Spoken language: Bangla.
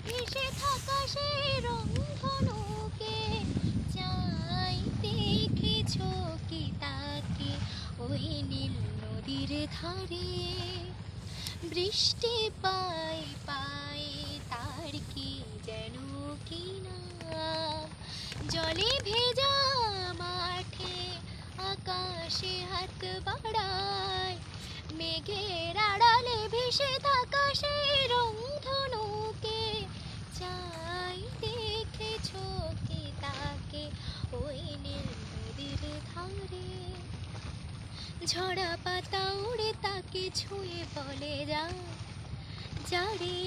ভেসে থাকা সেই রংধনুকে চাই, দেখেছো কি তাকে ওই নীল নদীর ধারে? বৃষ্টি পাই পাই তার কি যেন কি নাম, জলে ভেজা মাঠে আকাশে হাত বাড়ায়, মেঘের আড়ালে ভেসে থাকা সেই রংধনুকে চাই, দেখেছো কি তাকে ওই নীল নদীর ধারে? ঝরা পাতা উড়ে তাকে ছুঁয়ে বলে যা, যা রে